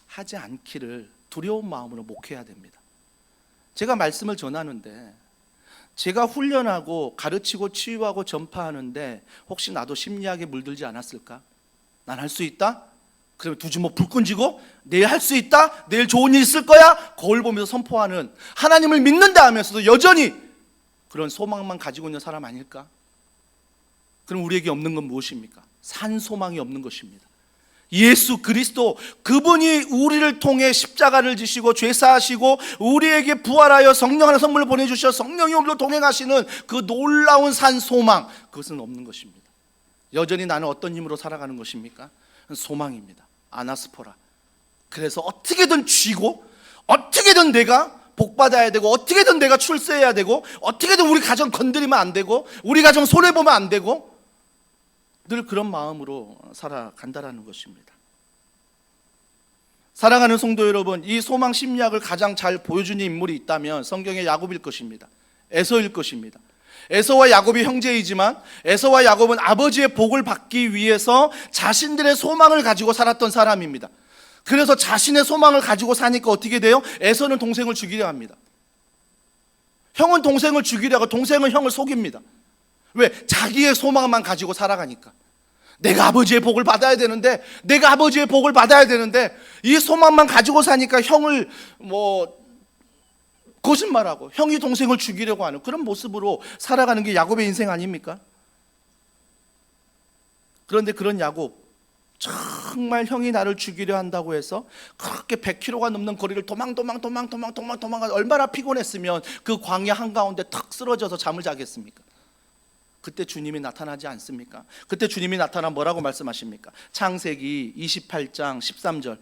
Speaker 1: 하지 않기를 두려운 마음으로 목회해야 됩니다. 제가 말씀을 전하는데, 제가 훈련하고 가르치고 치유하고 전파하는데 혹시 나도 심리학에 물들지 않았을까? 난 할 수 있다? 그러면 두 주먹 불끈 쥐고 내일 할 수 있다? 내일 좋은 일 있을 거야? 거울 보면서 선포하는, 하나님을 믿는다 하면서도 여전히 그런 소망만 가지고 있는 사람 아닐까? 그럼 우리에게 없는 건 무엇입니까? 산 소망이 없는 것입니다. 예수 그리스도, 그분이 우리를 통해 십자가를 지시고 죄사하시고 우리에게 부활하여 성령 하나 선물을 보내주셔 성령이 우리로 동행하시는 그 놀라운 산 소망, 그것은 없는 것입니다. 여전히 나는 어떤 힘으로 살아가는 것입니까? 소망입니다. 아나스포라. 그래서 어떻게든 쥐고, 어떻게든 내가 복받아야 되고, 어떻게든 내가 출세해야 되고, 어떻게든 우리 가정 건드리면 안 되고, 우리 가정 손해보면 안 되고, 늘 그런 마음으로 살아간다라는 것입니다. 사랑하는 성도 여러분, 이 소망 심리학을 가장 잘 보여주는 인물이 있다면 성경의 야곱일 것입니다. 에서일 것입니다. 에서와 야곱이 형제이지만 에서와 야곱은 아버지의 복을 받기 위해서 자신들의 소망을 가지고 살았던 사람입니다. 그래서 자신의 소망을 가지고 사니까 어떻게 돼요? 에서는 동생을 죽이려 합니다. 형은 동생을 죽이려 하고 동생은 형을 속입니다. 왜? 자기의 소망만 가지고 살아가니까. 내가 아버지의 복을 받아야 되는데, 내가 아버지의 복을 받아야 되는데, 이 소망만 가지고 사니까 형을 거짓말하고 형이 동생을 죽이려고 하는 그런 모습으로 살아가는 게 야곱의 인생 아닙니까? 그런데 그런 야곱, 정말 형이 나를 죽이려 한다고 해서 그렇게 100km가 넘는 거리를 도망 얼마나 피곤했으면 그 광야 한가운데 턱 쓰러져서 잠을 자겠습니까? 그때 주님이 나타나지 않습니까? 그때 주님이 나타나 뭐라고 말씀하십니까? 창세기 28장 13절,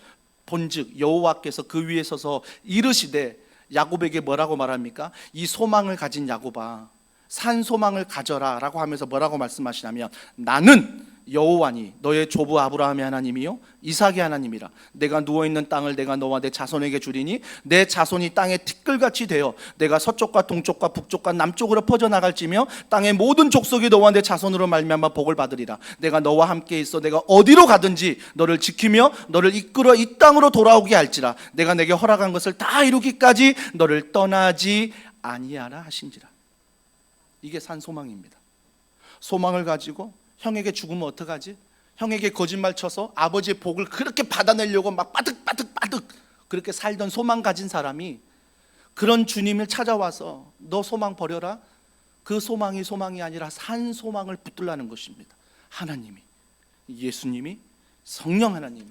Speaker 1: 본즉 여호와께서 그 위에 서서 이르시되, 야곱에게 뭐라고 말합니까? 이 소망을 가진 야곱아, 산 소망을 가져라 라고 하면서 뭐라고 말씀하시냐면, 나는 여호와니 너의 조부 아브라함의 하나님이요 이삭의 하나님이라. 내가 누워있는 땅을 내가 너와 내 자손에게 주리니 내 자손이 땅의 티끌같이 되어 내가 서쪽과 동쪽과 북쪽과 남쪽으로 퍼져나갈지며 땅의 모든 족속이 너와 내 자손으로 말미암아 복을 받으리라. 내가 너와 함께 있어 내가 어디로 가든지 너를 지키며 너를 이끌어 이 땅으로 돌아오게 할지라. 내가 내게 허락한 것을 다 이루기까지 너를 떠나지 아니하라 하신지라. 이게 산 소망입니다. 소망을 가지고 형에게 죽으면 어떡하지? 형에게 거짓말 쳐서 아버지의 복을 그렇게 받아내려고 막 빠득 그렇게 살던 소망 가진 사람이 그런 주님을 찾아와서 너 소망 버려라. 그 소망이 소망이 아니라 산 소망을 붙들라는 것입니다. 하나님이, 예수님이, 성령 하나님이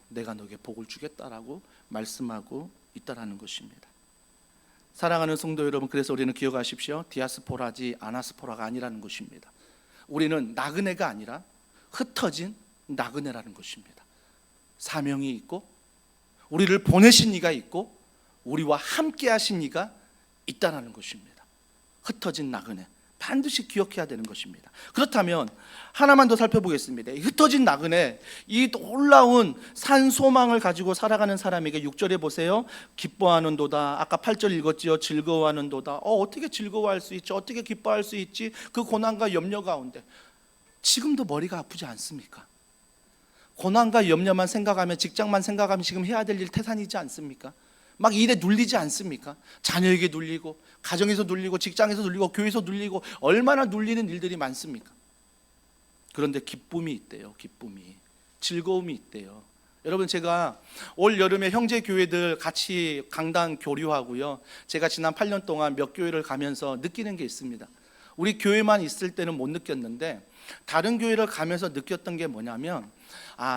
Speaker 1: 내가 너에게 복을 주겠다라고 말씀하고 있다라는 것입니다. 사랑하는 성도 여러분, 그래서 우리는 기억하십시오. 디아스포라지 아나스포라가 아니라는 것입니다. 우리는 나그네가 아니라 흩어진 나그네라는 것입니다. 사명이 있고 우리를 보내신 이가 있고 우리와 함께 하신 이가 있다는 것입니다. 흩어진 나그네, 반드시 기억해야 되는 것입니다. 그렇다면 하나만 더 살펴보겠습니다. 흩어진 나그네, 이 놀라운 산 소망을 가지고 살아가는 사람에게 6절에 보세요. 기뻐하는도다. 아까 8절 읽었지요. 즐거워하는도다. 어떻게 즐거워할 수 있지? 어떻게 기뻐할 수 있지? 그 고난과 염려 가운데 지금도 머리가 아프지 않습니까? 고난과 염려만 생각하면, 직장만 생각하면 지금 해야 될 일 태산이지 않습니까? 막 일에 눌리지 않습니까? 자녀에게 눌리고, 가정에서 눌리고, 직장에서 눌리고, 교회에서 눌리고, 얼마나 눌리는 일들이 많습니까? 그런데 기쁨이 있대요. 기쁨이, 즐거움이 있대요. 여러분, 제가 올 여름에 형제 교회들 같이 강단 교류하고요, 제가 지난 8년 동안 몇 교회를 가면서 느끼는 게 있습니다. 우리 교회만 있을 때는 못 느꼈는데 다른 교회를 가면서 느꼈던 게 뭐냐면,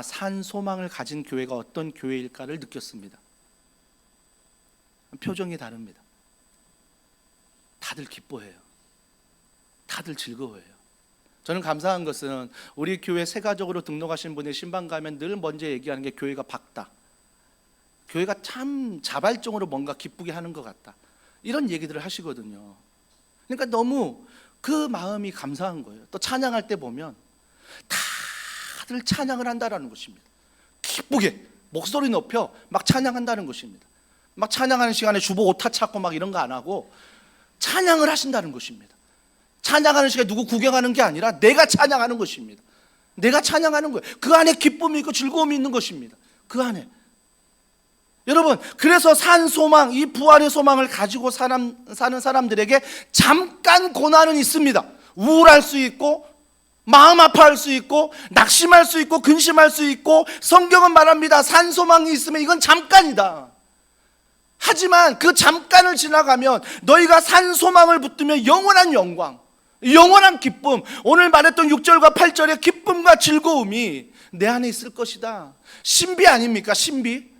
Speaker 1: 산 소망을 가진 교회가 어떤 교회일까를 느꼈습니다. 표정이 다릅니다. 다들 기뻐해요. 다들 즐거워해요. 저는 감사한 것은 우리 교회 세가족으로 등록하신 분의 신방 가면 늘 먼저 얘기하는 게 교회가 밝다. 교회가 참 자발적으로 뭔가 기쁘게 하는 것 같다. 이런 얘기들을 하시거든요. 그러니까 너무 그 마음이 감사한 거예요. 또 찬양할 때 보면 다들 찬양을 한다라는 것입니다. 기쁘게 목소리 높여 막 찬양한다는 것입니다. 막 찬양하는 시간에 주보 오타 찾고 막 이런 거 안 하고 찬양을 하신다는 것입니다. 찬양하는 시간에 누구 구경하는 게 아니라 내가 찬양하는 것입니다. 내가 찬양하는 거예요. 그 안에 기쁨이 있고 즐거움이 있는 것입니다. 그 안에. 여러분, 그래서 산 소망, 이 부활의 소망을 가지고 사는 사람들에게 잠깐 고난은 있습니다. 우울할 수 있고 마음 아파할 수 있고 낙심할 수 있고 근심할 수 있고, 성경은 말합니다. 산 소망이 있으면 이건 잠깐이다. 하지만 그 잠깐을 지나가면 너희가 산 소망을 붙들면 영원한 영광, 영원한 기쁨, 오늘 말했던 6절과 8절의 기쁨과 즐거움이 내 안에 있을 것이다. 신비 아닙니까? 신비.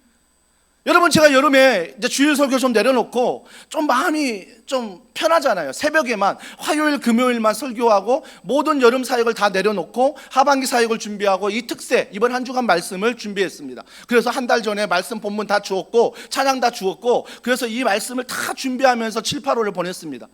Speaker 1: 여러분, 제가 여름에 이제 주일 설교 좀 내려놓고 좀 마음이 좀 편하잖아요. 새벽에만, 화요일 금요일만 설교하고 모든 여름 사역을 다 내려놓고 하반기 사역을 준비하고 이 특세, 이번 한 주간 말씀을 준비했습니다. 그래서 한 달 전에 말씀 본문 다 주었고 찬양 다 주었고, 그래서 이 말씀을 다 준비하면서 7, 8월을 보냈습니다.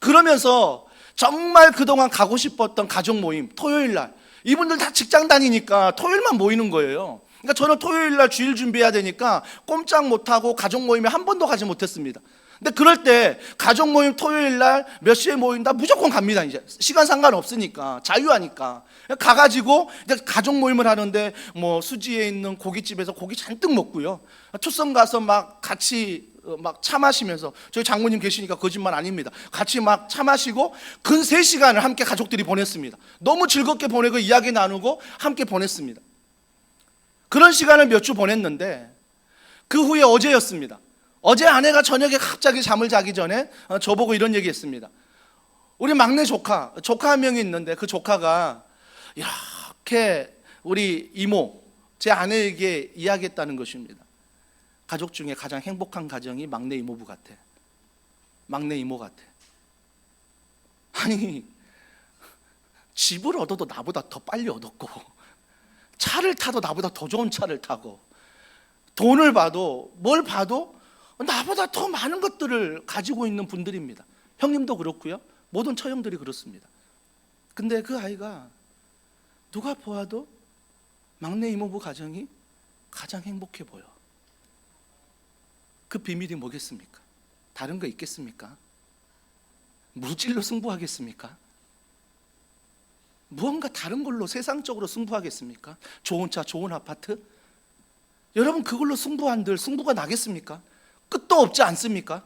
Speaker 1: 그러면서 정말 그동안 가고 싶었던 가족 모임, 토요일 날, 이분들 다 직장 다니니까 토요일만 모이는 거예요. 그러니까 저는 토요일 날 주일 준비해야 되니까 꼼짝 못하고 가족 모임에 한 번도 가지 못했습니다. 근데 그럴 때 가족 모임 토요일 날 몇 시에 모인다 무조건 갑니다. 이제 시간 상관없으니까, 자유하니까 가가지고 이제 가족 모임을 하는데 뭐 수지에 있는 고깃집에서 고기 잔뜩 먹고요, 투썸 가서 막 같이 막 차 마시면서, 저희 장모님 계시니까 거짓말 아닙니다, 같이 막 차 마시고 근 3시간을 함께 가족들이 보냈습니다. 너무 즐겁게 보내고 이야기 나누고 함께 보냈습니다. 그런 시간을 몇 주 보냈는데 그 후에 어제였습니다. 어제 아내가 저녁에 갑자기 잠을 자기 전에 저보고 이런 얘기 했습니다. 우리 막내 조카 한 명이 있는데 그 조카가 이렇게 우리 이모, 제 아내에게 이야기했다는 것입니다. 가족 중에 가장 행복한 가정이 막내 이모부 같아. 막내 이모 같아. 아니, 집을 얻어도 나보다 더 빨리 얻었고, 차를 타도 나보다 더 좋은 차를 타고, 돈을 봐도 뭘 봐도 나보다 더 많은 것들을 가지고 있는 분들입니다. 형님도 그렇고요, 모든 처형들이 그렇습니다. 근데 그 아이가 누가 보아도 막내 이모부 가정이 가장 행복해 보여. 그 비밀이 뭐겠습니까? 다른 거 있겠습니까? 물질로 승부하겠습니까? 무언가 다른 걸로 세상적으로 승부하겠습니까? 좋은 차, 좋은 아파트? 여러분, 그걸로 승부한들 승부가 나겠습니까? 끝도 없지 않습니까?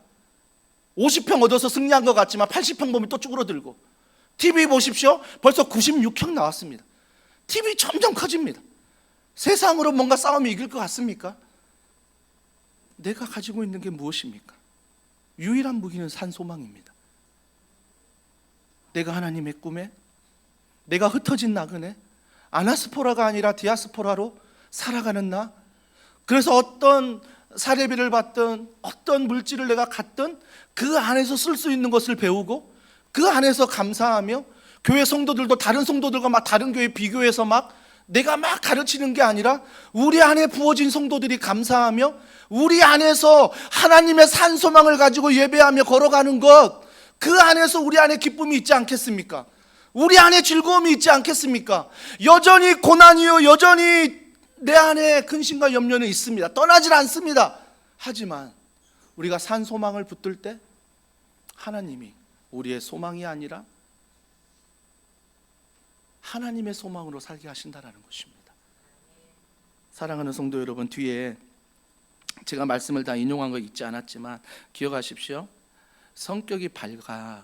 Speaker 1: 50평 얻어서 승리한 것 같지만 80평 보면 또 쭈그러들고, TV 보십시오, 벌써 96평 나왔습니다. TV 점점 커집니다. 세상으로 뭔가 싸움이 이길 것 같습니까? 내가 가지고 있는 게 무엇입니까? 유일한 무기는 산소망입니다. 내가 하나님의 꿈에, 내가 흩어진 나그네, 아나스포라가 아니라 디아스포라로 살아가는 나. 그래서 어떤 사례비를 받든 어떤 물질을 내가 갖든 그 안에서 쓸 수 있는 것을 배우고 그 안에서 감사하며, 교회 성도들도 다른 성도들과 막 다른 교회 비교해서 막 내가 막 가르치는 게 아니라 우리 안에 부어진 성도들이 감사하며 우리 안에서 하나님의 산소망을 가지고 예배하며 걸어가는 것, 그 안에서 우리 안에 기쁨이 있지 않겠습니까? 우리 안에 즐거움이 있지 않겠습니까? 여전히 고난이요, 여전히 내 안에 근심과 염려는 있습니다. 떠나질 않습니다. 하지만 우리가 산 소망을 붙들 때 하나님이 우리의 소망이 아니라 하나님의 소망으로 살게 하신다는 것입니다. 사랑하는 성도 여러분, 뒤에 제가 말씀을 다 인용한 거 있지 않았지만 기억하십시오. 성격이 밝아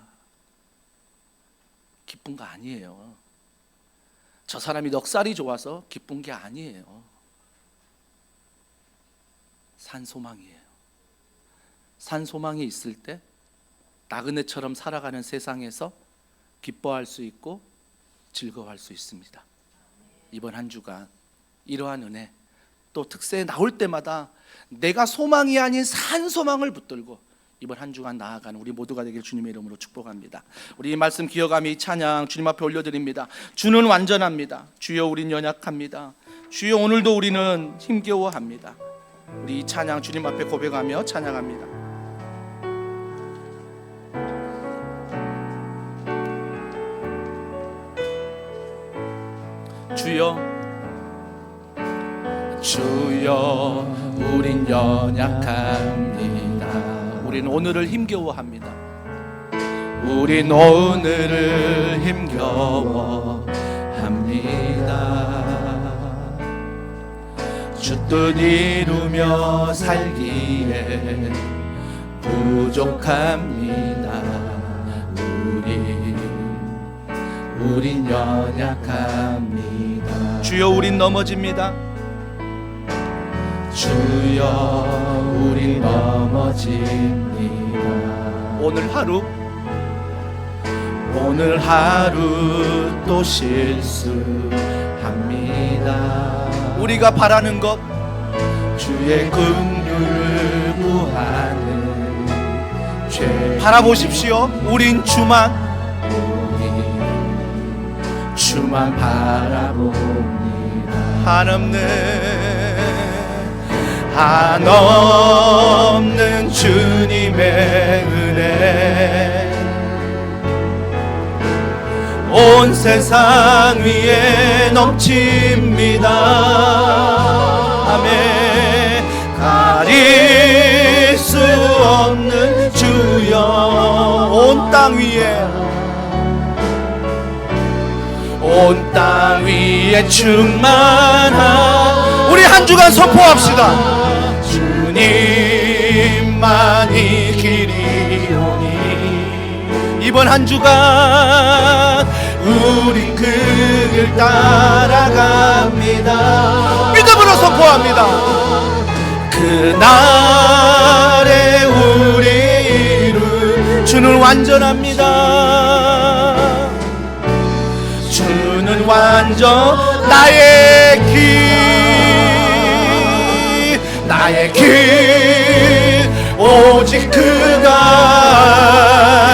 Speaker 1: 기쁜 거 아니에요. 저 사람이 넉살이 좋아서 기쁜 게 아니에요. 산소망이에요. 산소망이 있을 때 나그네처럼 살아가는 세상에서 기뻐할 수 있고 즐거워할 수 있습니다. 이번 한 주간 이러한 은혜, 또 특세에 나올 때마다 내가 소망이 아닌 산소망을 붙들고 이번 한 주간 나아가는 우리 모두가 되길 주님의 이름으로 축복합니다. 우리 이 말씀 기억하며 이 찬양 주님 앞에 올려드립니다. 주는 완전합니다. 주여 우린 연약합니다. 주여 오늘도 우리는 힘겨워합니다. 우리 이 찬양 주님 앞에 고백하며 찬양합니다. 주여, 주여 우린 연약합니다. 우린 오늘을 힘겨워합니다. 우린 오늘을 힘겨워합니다. 주 뜻 이루며 살기에 부족합니다. 우린 연약합니다. 주여 우린 넘어집니다. 주여 우린 넘어집니다. 오늘 하루 또 실수합니다. 우리가 바라는 것 주의 긍휼을 구하는 죄 바라보십시오. 우린 주만 바라봅니다. 한없는 주님의 은혜 온 세상 위에 넘칩니다. 아멘. 가릴 수 없는 주여 온 땅 위에 충만한 우리 한 주간 선포합시다. 주님만이 길이오니 이번 한 주간 우리 그 길 따라갑니다. 믿음으로 선포합니다. 그날에 우리 이룰 주는 완전합니다. 주는 완전 나의 길 오직 그가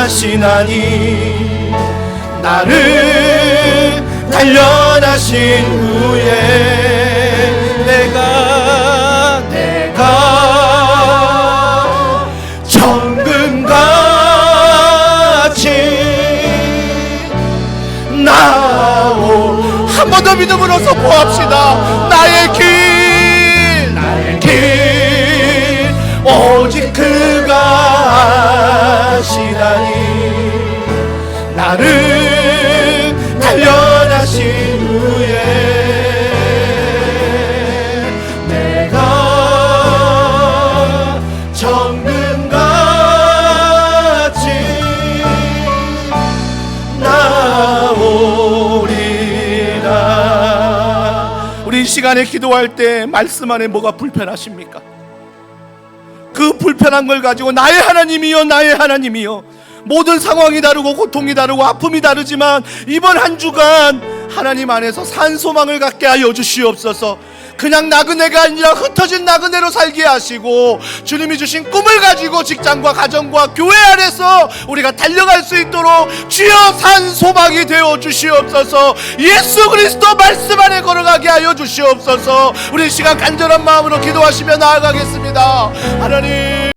Speaker 1: 하시나니 나를 단련하신 후에 내가 정금같이 나오 한 번 더 믿음으로 선포합시다. 나의 길 오직 그가 하시나니 나를 단련하신 후에 내가 정금같이 나오리라. 우리 이 시간에 기도할 때 말씀 안에 뭐가 불편하십니까? 그 불편한 걸 가지고 나의 하나님이여 모든 상황이 다르고 고통이 다르고 아픔이 다르지만 이번 한 주간 하나님 안에서 산 소망을 갖게 하여 주시옵소서. 그냥 나그네가 아니라 흩어진 나그네로 살게 하시고 주님이 주신 꿈을 가지고 직장과 가정과 교회 안에서 우리가 달려갈 수 있도록 주여 산 소망이 되어 주시옵소서. 예수 그리스도 말씀 안에 걸어가게 하여 주시옵소서. 우리 시간 간절한 마음으로 기도하시며 나아가겠습니다. 하나님